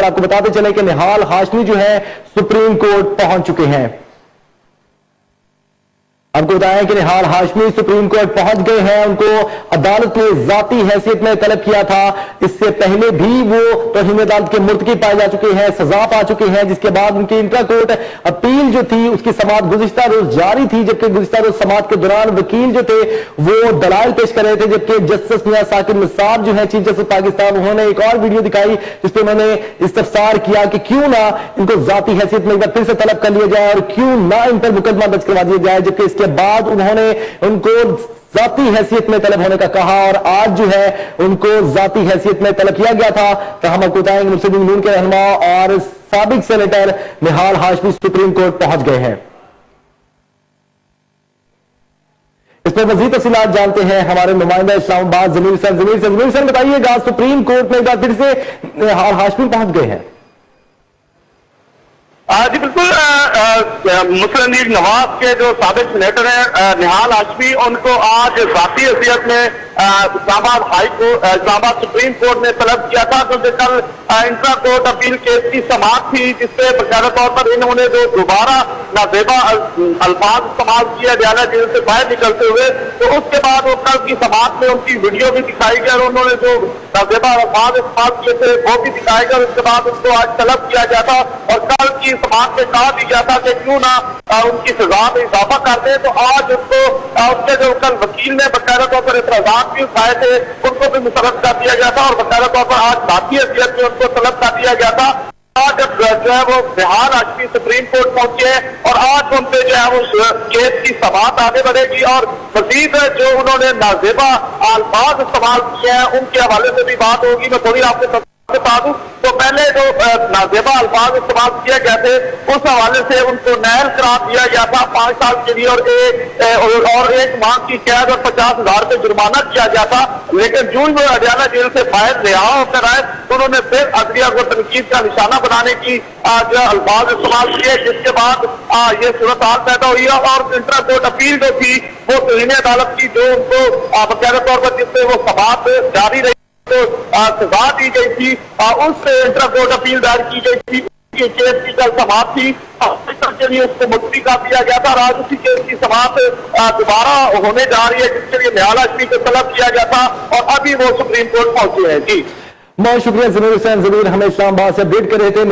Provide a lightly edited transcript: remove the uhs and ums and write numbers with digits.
آپ کو بتاتے چلے کہ نہال ہاشمی جو ہے سپریم کورٹ پہنچ چکے ہیں. آپ کو بتائیں کہ نہال ہاشمی سپریم کورٹ پہنچ گئے ہیں. ان کو عدالت نے ذاتی حیثیت میں طلب کیا تھا. اس سے پہلے بھی وہ توہین عدالت کے مرتکب پائے جا چکے ہیں, سزا پا چکے ہیں, جس کے بعد ان کی انٹرا کورٹ اپیل جو تھی اس کی سماعت گزشتہ روز جاری تھی, جبکہ گزشتہ روز سماعت کے دوران وکیل جو تھے وہ دلائل پیش کر رہے تھے, جبکہ جسٹس میاں ثاقب نصار جو ہیں چیف جسٹس پاکستان, انہوں نے ایک اور ویڈیو دکھائی جس پہ انہوں نے استفسار کیا کہ کیوں نہ ان کو ذاتی حیثیت میں ایک بار پھر سے طلب کر لیا جائے اور کیوں نہ ان پر مقدمہ درج کروا دیا جائے, جبکہ اس کے بعد انہوں نے ان کو ذاتی حیثیت میں طلب ہونے کا کہا اور آج جو ہے ان کو ذاتی حیثیت میں طلب کیا گیا تھا. تو ہم آپ کو بتائیں گے مسلم یونین کے رہنما اور سابق senator Nihal Hashmi supreme court پہنچ گئے ہیں. اس پر مزید تفصیلات جانتے ہیں ہمارے نمائندہ اسلام آباد ضمیر حسین. ضمیر حسین بتائیے گا, سپریم کورٹ میں ایک بار پھر سے نہال ہاشمی پہنچ گئے ہیں. جی بالکل, مسلم لیگ نواز کے جو سابق سینیٹر ہیں نہال ہاشمی, ان کو آج ذاتی حیثیت میں اسلام آباد سپریم کورٹ نے طلب کیا تھا, کیونکہ کل انٹرا کورٹ اپیل کیس کی سماعت تھی جس سے باقاعدہ طور پر انہوں نے جو دوبارہ نازیبا الفاظ استعمال کیا ڈیالہ جیل سے باہر نکلتے ہوئے, تو اس کے بعد وہ کل کی سماعت میں ان کی ویڈیو بھی دکھائی گئی اور انہوں نے جو نازیبا الفاظ استعمال کیے تھے وہ بھی دکھائے گئے. اس کے بعد ان کو آج طلب کیا جاتا اور کل کی سماعت میں کہا بھی جاتا کہ کیوں نہ ان کی سزا میں اضافہ کر دیں. تو آج ان کو اس کے جو کل وکیل نے باقاعدہ طور پر اعتراضات بھی اٹھائے تھے ان کو بھی مسترد کر دیا جاتا اور باقاعدہ طور پر آج ذاتی حیثیت میں ان کو طلب کر دیا جاتا. آج جو ہے وہ نہال ہاشمی سپریم کورٹ پہنچے ہیں اور آج ان پہ جو ہے وہ کیس کی سماعت آگے بڑھے گی اور مزید جو انہوں نے نازیبا الفاظ استعمال کیے ہیں ان کے حوالے سے بھی بات ہوگی. میں تھوڑی آپ کو بتا دوں تو پہلے جو نازیبا الفاظ استعمال کیے گئے تھے اس حوالے سے ان کو نہل قرار دیا گیا تھا 5 سال کے لیے اور 1 ماہ کی قید اور 50,000 روپے جرمانہ کیا گیا تھا. لیکن جو وہ اڈیالہ جیل سے باہر رہا ہو کر آئے انہوں نے پھر عدلیہ کو تنقید کا نشانہ بنانے کی الفاظ استعمال کیے, جس کے بعد یہ صورتحال پیدا ہوئی ہے. اور انٹرا کورٹ اپیل جو تھی وہ توہین عدالت کی جو ان کو باقاعدہ طور پر جس سے وہ سماعت جاری رہی تو سزا دی گئی تھی, اس سے انٹرا کورٹ اپیل دائر کی گئی تھی. کیس کی کل سماعت تھی کے لیے اس کو ملتوی کر دیا گیا تھا اور آج اسی کیس کی سماعت دوبارہ ہونے جا رہی ہے جس کے لیے نہال ہاشمی کو طلب کیا گیا تھا اور ابھی وہ سپریم کورٹ پہنچے ہیں. جی بہت شکریہ ضمیر حسین. ضمیر ہمیں اسلام آباد سے اپڈیٹ کر رہے تھے.